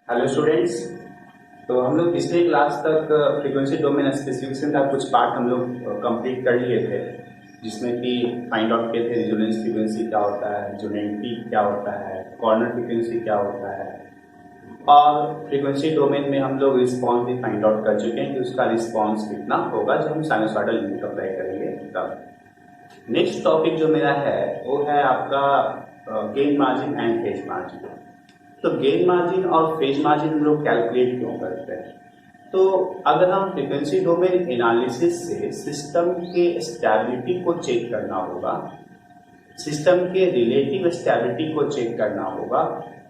Hello students. तो हम लोग पिछले क्लास तक फ्रीक्वेंसी डोमेन स्पेसिफिकेशन का कुछ पार्ट हम लोग कंप्लीट कर लिए थे, जिसमें कि फाइंड आउट किए थे रेजोनेंस फ्रीक्वेंसी क्या होता है, रेजोनेंट पीक क्या होता है, कॉर्नर फ्रीक्वेंसी क्या होता है, और फ्रीक्वेंसी डोमेन में हम लोग रिस्पॉन्स भी फाइंड आउट कर चुके हैं कि उसका रिस्पॉन्स कितना होगा जब हम साइनसॉइडल इनपुट अप्लाई करेंगे तब। नेक्स्ट टॉपिक जो मेरा है वो है आपका gain margin and phase margin. तो गेन मार्जिन और फेज मार्जिन हम लोग कैलकुलेट क्यों करते हैं? तो अगर हम फ्रीक्वेंसी डोमेन एनालिसिस से सिस्टम के स्टेबिलिटी को चेक करना होगा, सिस्टम के रिलेटिव स्टेबिलिटी को चेक करना होगा,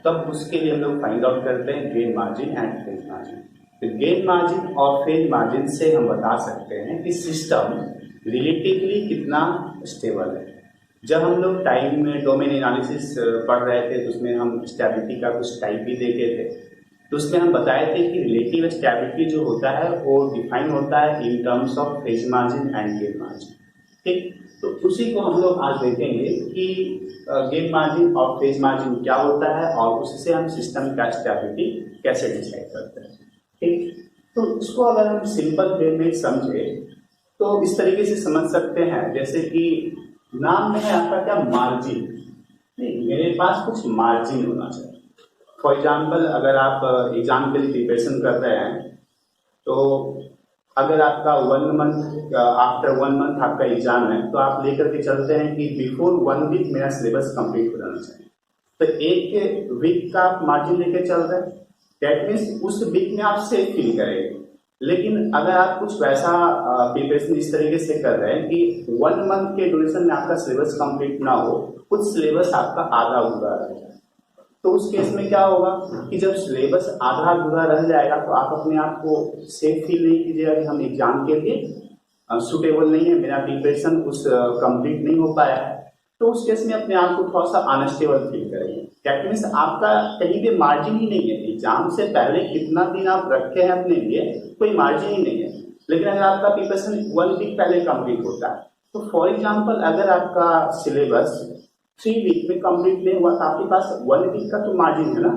तब उसके लिए हम लोग फाइंड आउट करते हैं gain margin and phase margin. तो गेन मार्जिन और फेज मार्जिन से हम बता सकते हैं कि सिस्टम रिलेटिवली कितना स्टेबल है। जब हम लोग टाइम में डोमेन एनालिसिस पढ़ रहे थे तो उसमें हम स्टेबिलिटी का कुछ टाइप भी देखे थे, तो उसमें हम बताए थे कि रिलेटिव स्टेबिलिटी जो होता है वो डिफाइन होता है in terms of phase margin and gain margin. ठीक, तो उसी को हम लोग आज देखेंगे कि गेन मार्जिन और फेज मार्जिन क्या होता है और उससे हम सिस्टम का स्टेबिलिटी कैसे डिसाइड करते हैं। ठीक, तो इसको अगर हम सिंपल वे में समझे तो इस तरीके से समझ सकते हैं, जैसे कि नाम में है आपका क्या, मार्जिन। नहीं, मेरे पास कुछ मार्जिन होना चाहिए। फॉर एग्जाम्पल, अगर आप एग्जाम के लिए प्रिपरेशन कर रहे हैं तो अगर आपका 1 मंथ आफ्टर 1 मंथ आपका एग्जाम है तो आप लेकर के चलते हैं कि बिफोर 1 वीक मेरा सिलेबस कंप्लीट हो जाना चाहिए। तो एक वीक का आप मार्जिन लेकर चल रहे हैं, दैट मीन्स उस वीक में आप सेफ फील करेंगे। लेकिन अगर आप कुछ वैसा प्रिपरेशन इस तरीके से कर रहे हैं कि 1 मंथ के ड्यूरेशन में आपका सिलेबस कंप्लीट ना हो, कुछ सिलेबस आपका आधा अधूरा रह जाए, तो उस केस में क्या होगा कि जब सिलेबस आधा अधूरा रह जाएगा तो आप अपने आप को सेफ फील नहीं कीजिएगा कि हम एग्जाम के लिए सुटेबल नहीं है, मेरा प्रिपरेशन उस कंप्लीट नहीं हो पाया है। तो उस केस में अपने आप को थोड़ा सा अनस्टेबल फील करेंगे। दैट मीन्स आपका कहीं भी मार्जिन ही नहीं है। एग्जाम से पहले कितना दिन आप रखे हैं अपने लिए, कोई मार्जिन ही नहीं है। लेकिन अगर आपका प्रिपरेशन 1 वीक पहले कंप्लीट होता है, तो फॉर एग्जांपल अगर आपका सिलेबस 3 वीक में कंप्लीट नहीं हुआ तो आपके पास 1 वीक का तो मार्जिन है ना।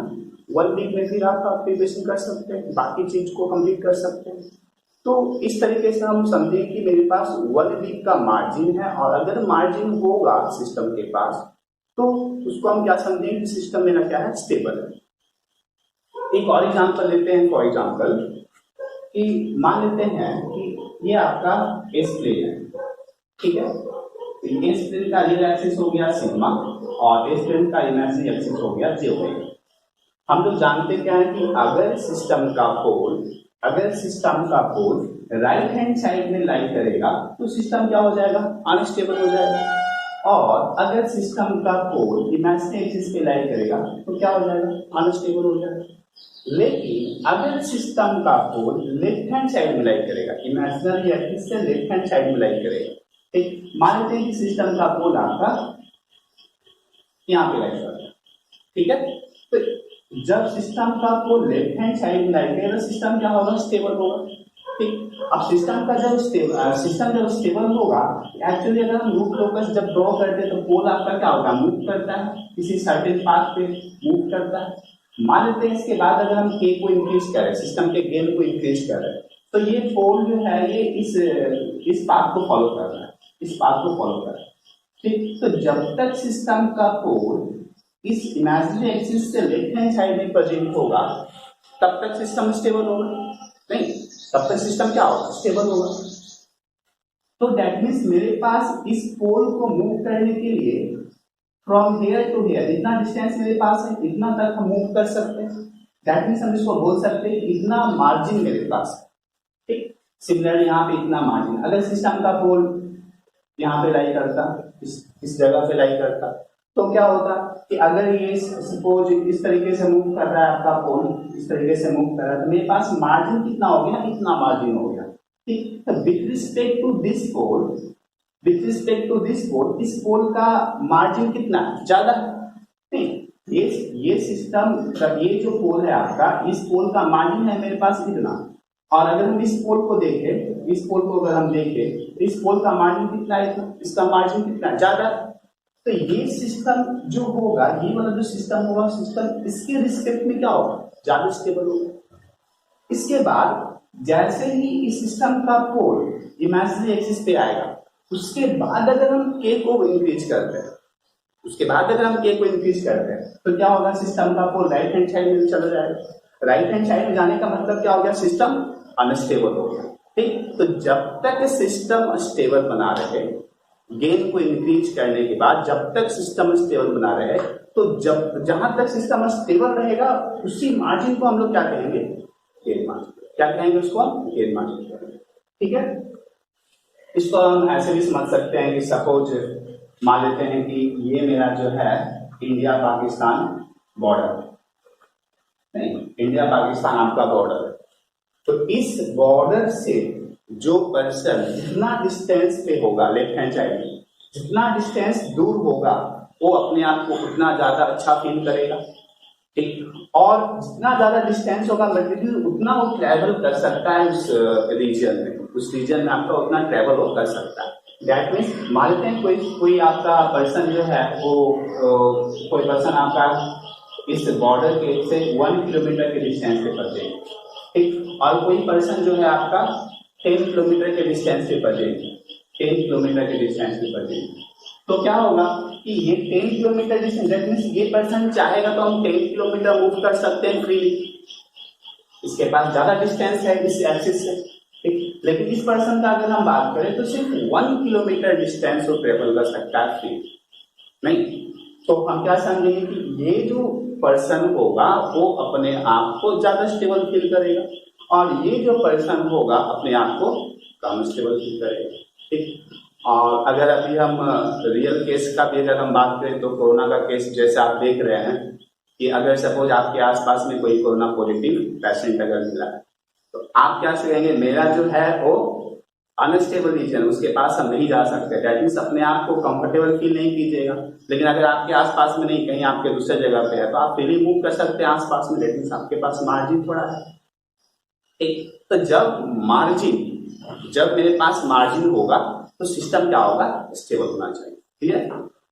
1 वीक में फिर आप प्रिपरेशन कर सकते हैं, बाकी चीज को कंप्लीट कर सकते हैं। तो इस तरीके से हम समझें कि मेरे पास 1 वीक का मार्जिन है, और अगर मार्जिन होगा सिस्टम के पास तो उसको हम क्या समझेंगे कि सिस्टम मेरा क्या है, स्टेबल है। एक और एग्जांपल लेते हैं। फॉर एग्जांपल कि मान लेते हैं कि ये आपका एस प्लेन है, ठीक है। एस प्लेन का रियल एक्सिस हो गया सिग्मा और एस प्लेन का इमेजिनरी एक्सिस हो गया जे ओमेगा। हम लोग जानते क्या है कि अगर सिस्टम का पोल राइट हैंड साइड में लाई करेगा तो सिस्टम क्या हो जाएगा, अनस्टेबल हो जाएगा। और अगर सिस्टम का पोल इमेजिनरी एक्सिस पे लाई करेगा तो क्या हो जाएगा, अनस्टेबल हो जाएगा। लेकिन अगर सिस्टम का पोल लेफ्ट हैंड साइड में लाई करेगा, इमेजिनरी एक्सिस से लेफ्ट हैंड साइड में लाई करेगा, ठीक, मान लेते हैं कि सिस्टम का पोल आपका यहाँ पे लाई करेगा, ठीक है। तो जब सिस्टम का पोल लेफ्ट हैंड साइड में लाई करेगा, सिस्टम क्या होगा, स्टेबल होगा, ठीक। अब सिस्टम जब स्टेबल होगा, एक्चुअली अगर हम लूप लोकस जब ड्रॉ करते हैं तो पोल आपका क्या होगा, मूव करता है, किसी सर्टेन पाथ पे मूव करता है। मान लेते हैं इसके बाद अगर हम के को इंक्रीज करें, सिस्टम के गेन को इंक्रीज करें, तो ये पोल जो है ये इस पाथ को फॉलो कर रहा है, इस पाथ को फॉलो कर रहा है, ठीक। तो जब तक सिस्टम का पोल इस इमेजिनरी एक्सिस से लेफ्ट हैंड साइड में प्रेजेंट होगा तब तक सिस्टम स्टेबल होगा, नहीं तब तक सिस्टम क्या होगा, स्टेबल होगा। तो दैट मीन्स मेरे पास इस पोल को मूव करने के लिए फ्रॉम हेयर टू हेयर इतना डिस्टेंस मेरे पास है, इतना तक हम मूव कर सकते हैं। दैट मीन्स हम इसको बोल सकते हैं इतना मार्जिन मेरे पास है, ठीक। सिमिलरली यहाँ पे इतना मार्जिन, अगर सिस्टम का पोल यहाँ पे लाई करता, इस जगह पे लाई करता, तो क्या होता कि अगर ये सपोज इस तरीके से मूव कर रहा है, आपका पोल इस तरीके से मूव कर रहा है, तो मेरे पास मार्जिन कितना हो गया, इतना मार्जिन हो गया, ठीक। तो विथ रिस्पेक्ट टू दिस पोल इस पोल का मार्जिन कितना ज्यादा, नहीं ये सिस्टम का ये जो पोल है आपका, इस पोल का मार्जिन है मेरे पास इतना, और अगर हम इस पोल को देखें, इस पोल को अगर हम देखें तो इस पोल का मार्जिन कितना है, इसका मार्जिन कितना ज्यादा। तो ये सिस्टम जो होगा, ये वाला जो सिस्टम होगा, सिस्टम इसके रिस्पेक्ट में क्या होगा, ज्यादा स्टेबल होगा। इसके बाद जैसे ही इस सिस्टम का पोल इमेजिनरी एक्सिस पे आएगा, उसके बाद अगर हम के को इंक्रीज करते हैं, उसके बाद अगर हम के को इंक्रीज करते हैं तो क्या होगा, सिस्टम का पोल राइट हैंड साइड में चला जाएगा। राइट हैंड साइड में जाने का मतलब क्या हो गया, सिस्टम अनस्टेबल हो गया। ठीक, तो जब तक सिस्टम स्टेबल बना रहे, गेन को इंक्रीज करने के बाद जब तक सिस्टम स्टेबल बना रहे, तो जब जहां तक सिस्टम स्टेबल रहेगा उसी मार्जिन को हम लोग क्या कहेंगे, गेन मार्जिन। क्या कहेंगे उसको हम, गेन मार्जिन कहेंगे। ठीक है, इसको हम ऐसे भी समझ सकते हैं कि सपोज मान लेते हैं कि ये मेरा जो है इंडिया पाकिस्तान बॉर्डर, नहीं इंडिया पाकिस्तान आपका बॉर्डर है, तो इस बॉर्डर से जो पर्सन जितना डिस्टेंस पे होगा लेफ्ट हैंड साइड में, जितना डिस्टेंस दूर होगा वो अपने आप को उतना ज्यादा अच्छा फील करेगा। ठीक, और जितना ज्यादा डिस्टेंस होगा मटेरियल उतना वो ट्रैवल कर सकता है उस रीजन में, उस रीजन में आपका उतना ट्रैवल वो कर सकता है। दैट मीन्स मान लेते हैं कोई आपका पर्सन जो है वो कोई पर्सन आपका इस बॉर्डर के से 1 किलोमीटर के डिस्टेंस पे पहुंचे, ठीक, और कोई पर्सन जो है आपका 10 किलोमीटर के डिस्टेंस पे पहुंचे, 10 किलोमीटर के डिस्टेंस पे पहुंचे, तो क्या होगा कि ये 10 किलोमीटर डिस्टेंस, दैट मीन्स ये पर्सन चाहेगा तो हम 10 किलोमीटर मूव कर सकते हैं फ्रीली, इसके पास ज्यादा डिस्टेंस है इस एक्सिस से। ठीक, लेकिन इस पर्सन का अगर हम बात करें तो सिर्फ 1 किलोमीटर डिस्टेंस वो ट्रेवल कर सकता है फ्री, नहीं। तो हम क्या समझेंगे कि ये जो पर्सन होगा वो अपने आप को ज्यादा स्टेबल फील करेगा, और ये जो पर्सन होगा अपने आप को कम स्टेबल फील करेगा। ठीक, और अगर अभी हम रियल केस का भी अगर हम बात करें तो कोरोना का केस जैसे आप देख रहे हैं कि अगर सपोज आपके आसपास में कोई कोरोना पॉजिटिव पेशेंट अगर मिला है तो आप क्या कहेंगे, मेरा जो है वो अनस्टेबल रीजन, उसके पास हम नहीं जा सकते, दैट मीन्स अपने आप को कंफर्टेबल फील नहीं कीजिएगा। लेकिन अगर आपके आसपास में नहीं, कहीं आपके दूसरे जगह पे है तो आप फ्रीली मूव कर सकते हैं आसपास में, दैट मीन्स आपके पास मार्जिन थोड़ा है। ठीक, तो जब मेरे पास मार्जिन होगा तो सिस्टम क्या होगा, स्टेबल होना चाहिए। ठीक है,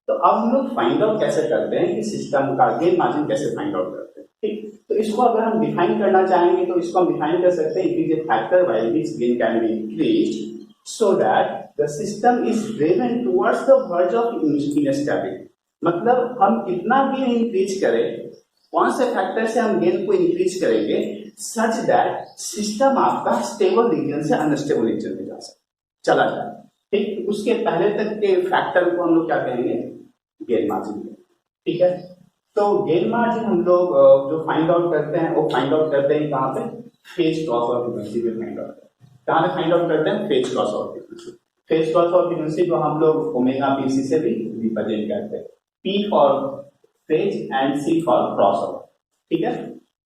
तो अब हम लोग फाइंड आउट कैसे करते हैं कि सिस्टम का गेन मार्जिन कैसे फाइंड आउट करते हैं। ठीक, तो इसको अगर हम डिफाइन करना चाहेंगे तो इसको हम डिफाइन कर सकते हैं, it is a factor by which gain can be increased so that the system is driven towards the verge of instability. मतलब हम कितना गेन इंक्रीज करें, कौन से फैक्टर से हम गेन को इंक्रीज करेंगे सच दैट सिस्टम आपका स्टेबल रीजन से अनस्टेबल रीजन में चला जाए। ठीक, उसके पहले तक के फैक्टर को हम लोग क्या कहेंगे, गेन मार्जिन। ठीक है, तो गेन मार्जिन हम लोग जो फाइंड आउट करते हैं वो फाइंड आउट करते हैं कहाँ पे, फेज क्रॉस और फ्रीक्वेंसी पे फाइंड आउट करते हैं। कहाँ पे फाइंड आउट करते हैं, फेज क्रॉस और फ्रीक्वेंसी। फेज क्रॉस और फ्रीक्वेंसी को हम लोग ओमेगा पीसी से भी रिप्रेजेंट करते हैं, P for phase and C for cross over. ठीक है,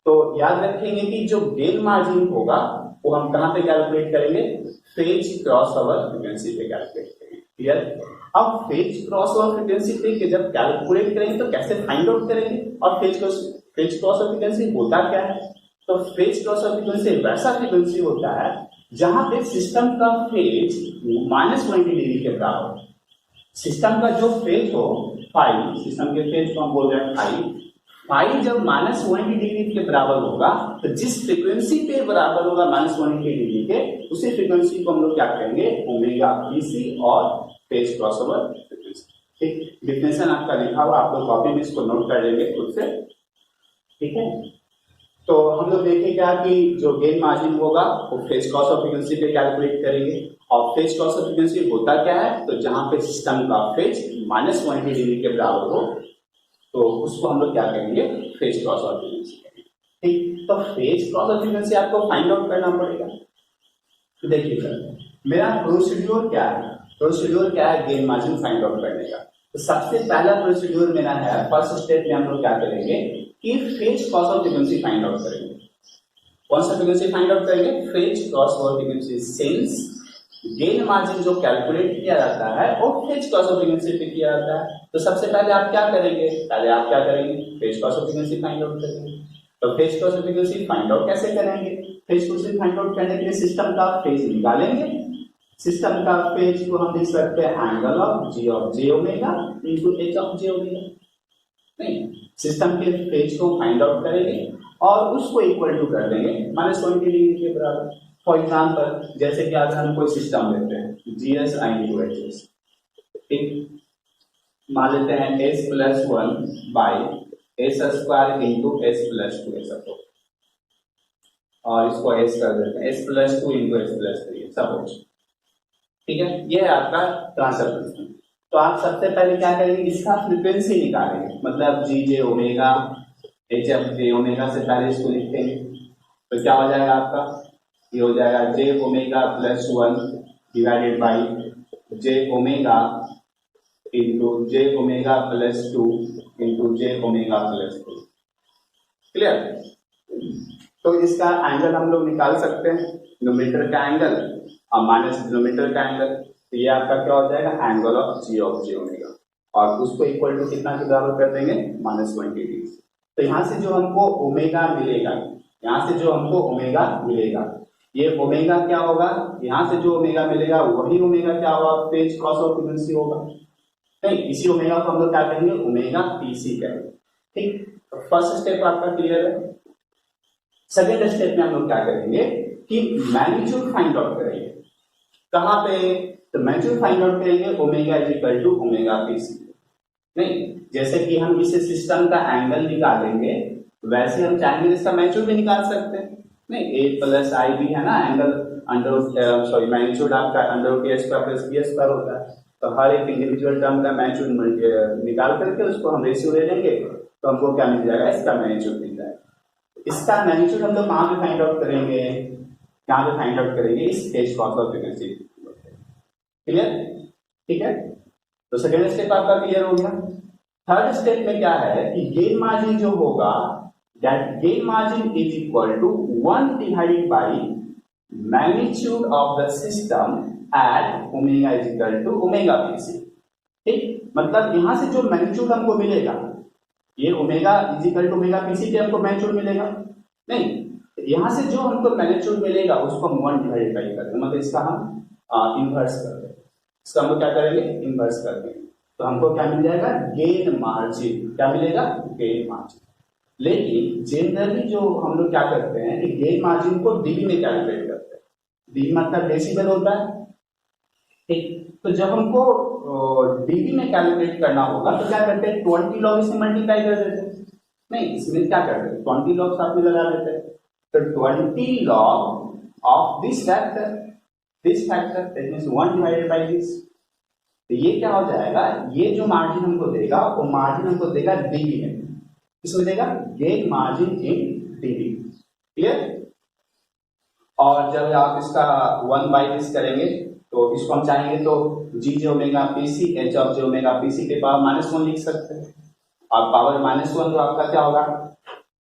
तो याद रखेंगे कि जो गेन मार्जिन होगा वो हम कहाँ पे कैलकुलेट करेंगे, फेज क्रॉस ओवर फ्रीक्वेंसी पे कैलकुलेट करेंगे। क्लियर, अब फेज क्रॉस ओवर फ्रीक्वेंसी पे जब कैलकुलेट करेंगे तो कैसे फाइंड आउट करेंगे, और फेज क्रॉस ओवर फ्रीक्वेंसी होता क्या है, तो फेज क्रॉस ओवर फ्रीक्वेंसी वैसा फ्रीक्वेंसी होता है जहां पे सिस्टम का फेज -180 डिग्री के बराबर, सिस्टम का जो फेज हो फाई, सिस्टम के फेज को हम बोल रहे हैं फाई जब -180 डिग्री के बराबर होगा तो जिस फ्रीक्वेंसी पे बराबर होगा -180 डिग्री के, उसी फ्रीक्वेंसी को हम लोग क्या कहेंगे, ओमेगा पीसी और फेज क्रॉस ओवर फ्रीक्वेंसी। ठीक, डिफिनेशन आपका लिखा हुआ, आप लोग कॉपी में इसको नोट कर लेंगे खुद से। ठीक है, तो हम लोग देखेगा कि जो गेन मार्जिन होगा वो फेज क्रॉस ओवर फ्रीक्वेंसी पे कैलकुलेट करेंगे, और फेज क्रॉस ओवर फ्रीक्वेंसी होता क्या है, तो जहां पे सिस्टम का फेज -180 डिग्री के बराबर हो तो उसको हम लोग क्या कहेंगे, फेज क्रॉस ओवर फ्रीक्वेंसी कहेंगे। ठीक, तो फेज क्रॉस ओवर फ्रीक्वेंसी आपको फाइंड आउट करना पड़ेगा। तो देखिएगा मेरा प्रोसीड्यूर क्या है, प्रोसीड्यूर क्या है गेन मार्जिन फाइंड आउट करने का। तो सबसे पहला प्रोसीड्यूर मेरा है, फर्स्ट स्टेप में हम लोग क्या करेंगे कि phase cross over frequency find out करेंगे। कौन सा फ्रीक्वेंसी फाइंड आउट करेंगे, phase cross over frequency, since gain margin जो कैलकुलेट किया जाता है वो फेज क्रॉस ओवर फ्रीक्वेंसी पे किया जाता है। तो सबसे पहले आप क्या करेंगे, phase cross over frequency find out करेंगे। तो phase cross over frequency find out कैसे करेंगे, फेज फ्रीक्वेंसी फाइंड आउट करने के लिए सिस्टम का फेज निकालेंगे। सिस्टम का फेज को हम लिख सकते हैं angle of G of j omega into H of j omega. नहीं, सिस्टम के फेज को फाइंड आउट करेंगे और उसको इक्वल टू कर देंगे -20 डिग्री के बराबर। फॉर एग्जाम्पल जैसे कि अगर हम कोई सिस्टम लेते हैं GS इंटू HS, ठीक, मान लेते हैं S+1/S² इंटू S+2 सपोज, और इसको S कर देते हैं S+2 इंटू S+3 सपोज, ठीक है। ये है आपका ट्रांसफर फंक्शन। तो आप सबसे पहले क्या करेंगे, इसका फ्रीक्वेंसी निकालेंगे, मतलब GJ ओमेगा HF ओमेगा से पहले इसको लिखेंगे। तो क्या हो जाएगा आपका, ये हो जाएगा J omega +1 divided by J omega into J omega +2 into J omega +3। Clear. तो इसका एंगल हम लोग निकाल सकते हैं, न्यूमरेटर का एंगल और माइनस डिनोमिनेटर का एंगल। तो ये आपका क्या हो जाएगा, angle of G of J omega, और उसको इक्वल टू कितना के बराबर कर देंगे, -20 डिग्री। तो यहाँ से जो हमको ओमेगा मिलेगा, यहाँ से जो हमको ओमेगा मिलेगा, ये ओमेगा क्या होगा, यहाँ से जो ओमेगा मिलेगा वही ओमेगा क्या होगा, पेज कॉस ऑफ फ्रीक्वेंसी होगा। नहीं, इसी ओमेगा को हम लोग क्या कहेंगे, ओमेगा PC कहेंगे। ठीक, तो फर्स्ट स्टेप आपका क्लियर है। सेकेंड स्टेप में हम लोग क्या करेंगे कि मैग्नीट्यूड फाइंड आउट करेंगे। कहाँ पे, तो मैग्नीट्यूड फाइंड आउट करेंगे omega is equal to omega PC। नहीं, जैसे कि हम इस सिस्टम का एंगल निकालेंगे वैसे हम चाहेंगे इसका मैग्नीट्यूड भी निकाल सकते हैं। नहीं, A+IB है ना, एंगल अंडर मैग्नीट्यूड आपका √A² होता है। तो हर एक इंडिविजुअल टर्म का मैग्नीट्यूड निकाल करके उसको हम रेशियो ले लेंगे, तो हमको क्या मिल जाएगा, इसका मैग्नीट्यूड मिल जाएगा। इसका मैग्नीट्यूड हम लोग कहाँ पे फाइंड आउट करेंगे, कहाँ पे फाइंड आउट करेंगे, इस page cos of frequency. Clear, ठीक है। तो सेकेंड स्टेप आपका क्लियर हो गया। थर्ड स्टेप में क्या है कि गेन मार्जिन जो होगा, that gain margin is equal to 1 divided by magnitude of the system at omega is equal to omega PC। ठीक, मतलब यहां से जो मैग्नीट्यूड हमको मिलेगा, ये omega is equal to omega PC पे हमको मैग्नीट्यूड मिलेगा। नहीं, यहां से जो हमको मैग्नीट्यूड मिलेगा उसको हम 1 डिवाइडेड बाई कर देंगे, मतलब इसका हम इनवर्स कर देंगे। इसका हम लोग क्या करेंगे, इनवर्स कर देंगे। तो हमको क्या मिल जाएगा, गेन मार्जिन। क्या मिलेगा, गेन मार्जिन। लेकिन जनरली जो हम लोग क्या करते हैं कि गेन मार्जिन को डीबी में कैलकुलेट करते हैं। डीबी मतलब डेसिबल होता है। ठीक, तो जब हमको डीबी में कैलकुलेट करना होगा तो क्या करते हैं, 20 log से मल्टीप्लाई कर देते हैं। नहीं, इसमें क्या करते हैं, 20 log साथ में लगा देते हैं। तो 20 log of this factor that means 1 divided by this. तो ये क्या हो जाएगा, ये जो मार्जिन हमको देगा वो मार्जिन हमको देगा डीबी में। इसमें देगा gain margin in dB. Clear. और जब आप इसका 1/this करेंगे तो इसको हम चाहेंगे तो GJ omega PC H of J omega PC के पावर -1 लिख सकते हैं, और पावर -1 तो आपका क्या होगा,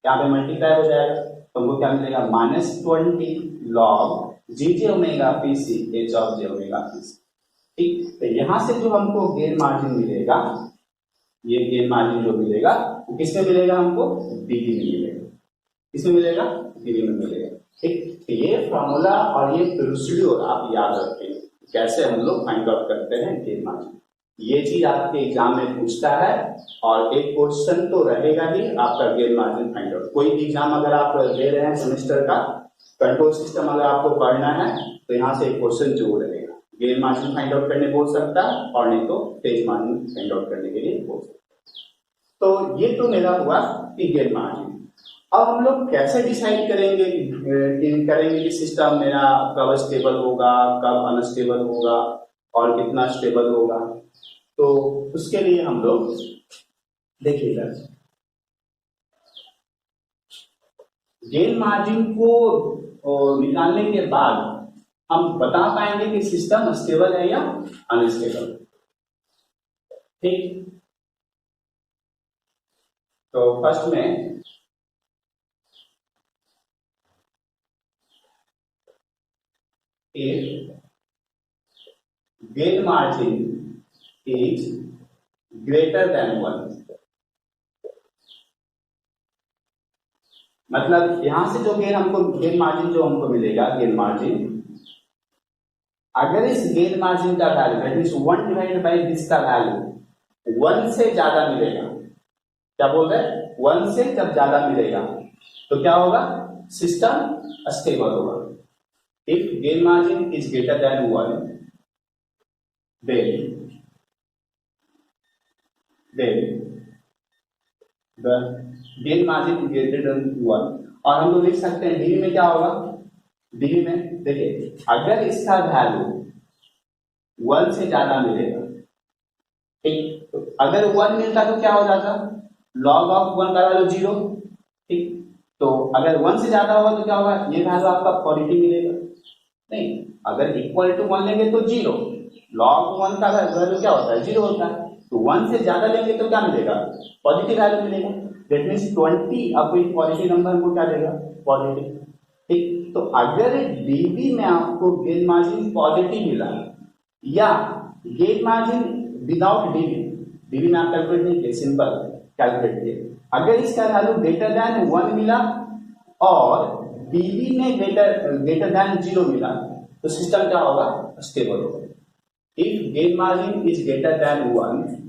यहाँ पे मल्टीप्लाई हो जाएगा। तो हमको क्या मिलेगा, -20 log GJ omega PC H of J omega PC। ठीक, तो यहां से जो हमको गेन मार्जिन मिलेगा, ये गेन मार्जिन जो मिलेगा वो किसमें मिलेगा, हमको डीबी में मिलेगा। किसमें मिलेगा, डीबी में मिलेगा। ठीक, तो ये फॉर्मूला और ये प्रोसीड्यूर आप याद रखें, कैसे हम लोग फाइंड आउट करते हैं गेन मार्जिन। ये चीज आपके एग्जाम में पूछता है, और एक क्वेश्चन तो रहेगा ही आपका गेन मार्जिन फाइंड आउट। कोई भी एग्जाम अगर आप दे रहे हैं सेमेस्टर का, कंट्रोल सिस्टम अगर आपको पढ़ना है तो यहाँ से एक क्वेश्चन जरूर रहेगा। गेन मार्जिन फाइंड आउट करने बोल सकता है, और नहीं तो फेज मार्जिन फाइंड आउट करने के लिए बोल सकता है। तो ये तो मेरा हुआ कि गेन मार्जिन। अब हम लोग कैसे डिसाइड करेंगे कि सिस्टम मेरा कब स्टेबल होगा, कब अनस्टेबल होगा, और कितना स्टेबल होगा। तो उसके लिए हम लोग देखिएगा, गेन मार्जिन को निकालने के बाद हम बता पाएंगे कि सिस्टम स्टेबल है या अनस्टेबल। ठीक, तो फर्स्ट में if gain margin is greater than 1, मतलब यहां से जो गेन मार्जिन जो हमको मिलेगा, गेन मार्जिन, अगर इस गेन मार्जिन का value that means 1 divided by this का वैल्यू 1 से ज्यादा मिलेगा, क्या बोल रहे हैं, 1 से जब ज्यादा मिलेगा तो क्या होगा, सिस्टम स्टेबल होगा। If gain margin is greater than 1 then the gain margin is greater than 1। और हम लोग लिख सकते हैं डीवी में क्या होगा, डीवी में देखिए अगर इसका वैल्यू 1 से ज्यादा मिलेगा, ठीक, तो अगर 1 मिलता तो क्या हो जाता, log ऑफ 1 का वैल्यू 0, ठीक, तो अगर 1 से ज्यादा होगा तो क्या होगा, ये वैल्यू आपका पॉजिटिव मिलेगा। नहीं, अगर इक्वल टू 1 लेंगे तो 0, log 1 का वैल्यू क्या होता है, 0 होता है, तो 1 से ज्यादा लेंगे तो क्या मिलेगा, पॉजिटिव वैल्यू मिलेगा। दैट मींस 20 आपको एक पॉजिटिव नंबर हमको क्या देगा, पॉजिटिव, ठीक। तो अगर डीबी में आपको गेन मार्जिन पॉजिटिव मिला या gain margin without dB, dB में आप कैलकुलेट नहीं किए, सिंपल कैलकुलेट किए, अगर इसका वैल्यू ग्रेटर देन 1 मिला और डीबी में ग्रेटर देन 0 मिला तो सिस्टम क्या होगा, स्टेबल होगा। If gain margin is greater than 1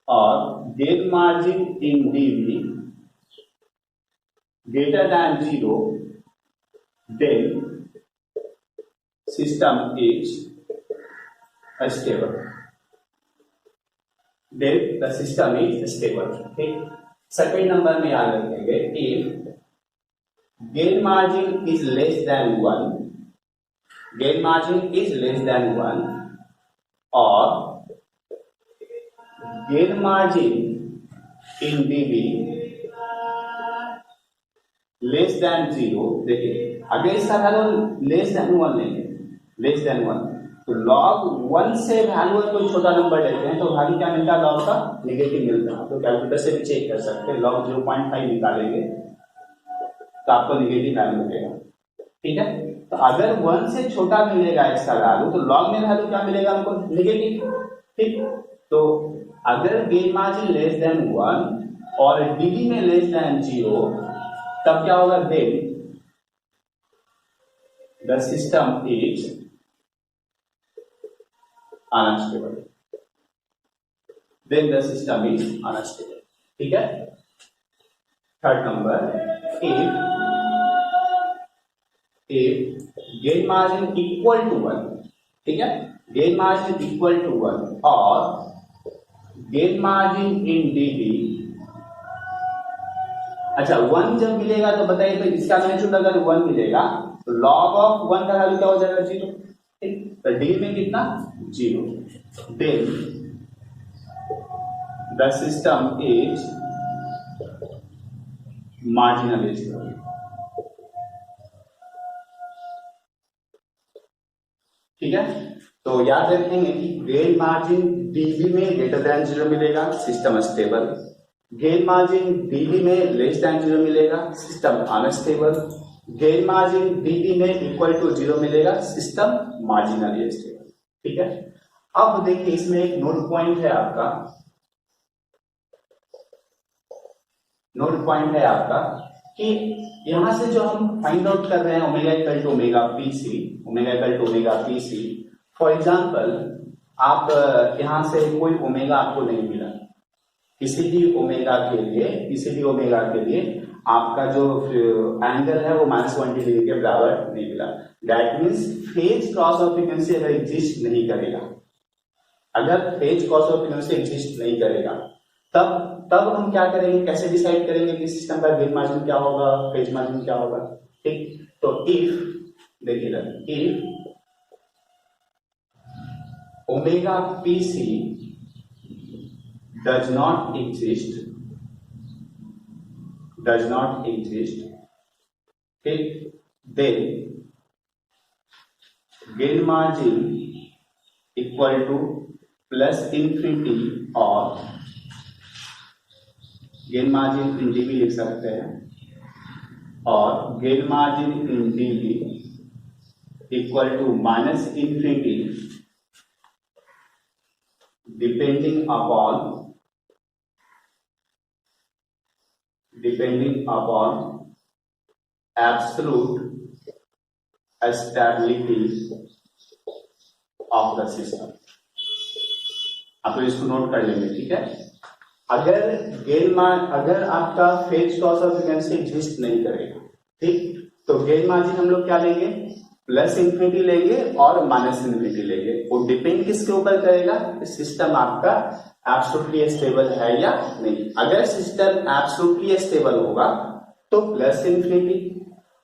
or gain margin in DV greater than 0, then system is stable, then the system is stable, ठीक। सेकेंड नंबर में याद रखेंगे, if gain margin is less than 1, gain margin is less than 1 और gain margin in DB less than 0, देखिए अगर इसका value less than 1 लेंगे, less than 1, तो log 1 से वैल्यू कोई छोटा नंबर लेते हैं तो वैल्यू क्या मिलता है, log का नेगेटिव मिलता है। तो कैलकुलेटर से भी चेक कर सकते हैं, log 0.5 निकालेंगे तो आपको नेगेटिव वैल्यू मिलेगा, ठीक है। तो अगर 1 से छोटा मिलेगा इसका वैल्यू तो log में वैल्यू क्या मिलेगा हमको, नेगेटिव, ठीक। तो अगर गेन मार्जिन लेस देन 1 और डीबी में लेस देन 0 तब क्या होगा, then the system is unstable, then the system is unstable, ठीक है। Third number, if gain margin equal to 1, ठीक है, गेन मार्जिन इक्वल टू 1 और गेन मार्जिन इन डीबी, अच्छा 1 जब मिलेगा तो बताइए तो इसका मैग्नीट्यूड अगर 1 मिलेगा तो log ऑफ 1 का वैल्यू क्या हो जाएगा, 0, ठीक। तो डी में कितना, 0, then the system is marginally stable, ठीक है। तो याद रखेंगे कि गेन मार्जिन डीबी में ग्रेटर देन 0 मिलेगा, system stable, gain margin dB में लेस देन 0 मिलेगा, system unstable, gain margin dB में इक्वल टू 0 मिलेगा, सिस्टम मार्जिनली स्टेबल, ठीक है। अब देखिए इसमें एक नोट पॉइंट है आपका, नोट पॉइंट है आपका कि यहां से जो हम फाइंड आउट कर रहे हैं omega equal to omega PC, omega equal to omega PC, for example आप यहां से कोई ओमेगा आपको नहीं मिला, किसी भी ओमेगा के लिए, किसी भी ओमेगा के लिए आपका जो एंगल है वो -120 डिग्री के बराबर नहीं मिला। That means phase cross of frequency अगर एग्जिस्ट नहीं करेगा, अगर phase cross of frequency exist नहीं करेगा तब हम क्या करेंगे, कैसे डिसाइड करेंगे कि सिस्टम का गेन मार्जिन क्या होगा, फेज मार्जिन क्या होगा, ठीक। तो इफ देखिएगा, if omega PC does not exist, okay, then gain margin equal to plus infinity or gain margin in dB लिख सकते हैं, और gain margin in dB equal to minus infinity depending upon absolute stability of the system। आप तो इसको note कर लेंगे, ठीक है। अगर आपका phase loss of frequency exist नहीं करेगा, ठीक, तो गेन मार्जिन हम लोग क्या लेंगे, प्लस इंफिनिटी लेंगे और माइनस इंफिनिटी लेंगे। वो डिपेंड किसके ऊपर करेगा कि सिस्टम आपका एब्सोल्युटली स्टेबल है या नहीं। अगर सिस्टम एब्सोल्युटली स्टेबल होगा तो प्लस इंफिनिटी,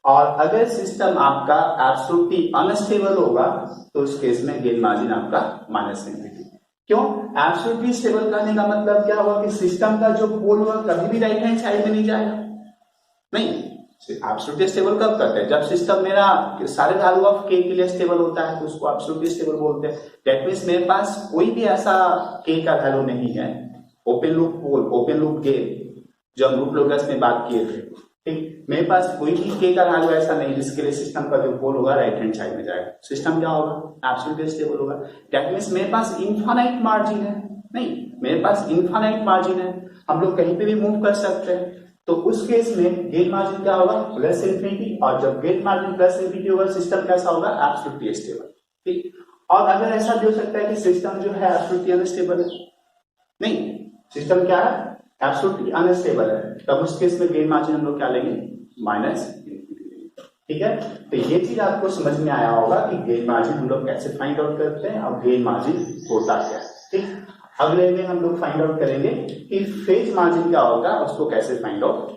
और अगर सिस्टम आपका एब्सोल्युटली अनस्टेबल होगा तो उस केस में गेन मार्जिन आपका माइनस इंफिनिटी। क्यों? एब्सोल्युटली स्टेबल करने का मतलब क्या हुआ कि सिस्टम का जो पोल होगा कभी भी राइट हैंड साइड में नहीं जाएगा। नहीं, एब्सोल्युटली स्टेबल कब करते हैं? जब सिस्टम मेरा सारे वैल्यू ऑफ के के लिए स्टेबल होता है तो उसको एब्सोल्युटली स्टेबल बोलते हैं। दैट मींस मेरे पास कोई भी ऐसा के का वैल्यू नहीं है, open loop pole, open loop gain, जो हम रूट लोगस में बात किए थे, ठीक, मेरे पास कोई भी के का वैल्यू ऐसा नहीं जिसके लिए सिस्टम का जो पोल होगा राइट हैंड साइड में जाएगा। सिस्टम क्या होगा? एब्सोल्युटली स्टेबल होगा। दैट मींस मेरे पास इनफाइनाइट मार्जिन है। नहीं, मेरे पास इनफाइनाइट मार्जिन है, हम लोग कहीं पे भी मूव कर सकते हैं। तो उस केस में गेन मार्जिन क्या होगा? Plus infinity. और जब गेन मार्जिन प्लस इंफिनिटी होगा सिस्टम कैसा होगा? Absolutely stable. ठीक, और अगर ऐसा भी हो सकता है कि सिस्टम जो है एब्सोल्युटली अनस्टेबल है, नहीं, सिस्टम क्या है? एब्सोल्युटली अनस्टेबल है, तब उस केस में गेन मार्जिन हम लोग क्या लेंगे? माइनस इंफिनिटी लेंगे। ठीक है, तो ये चीज आपको समझ में आया होगा कि गेन मार्जिन हम लोग कैसे फाइंड आउट करते हैं और गेन मार्जिन होता क्या है। ठीक, अगले में हम लोग फाइंड आउट करेंगे कि फेज मार्जिन क्या होगा, उसको कैसे फाइंड आउट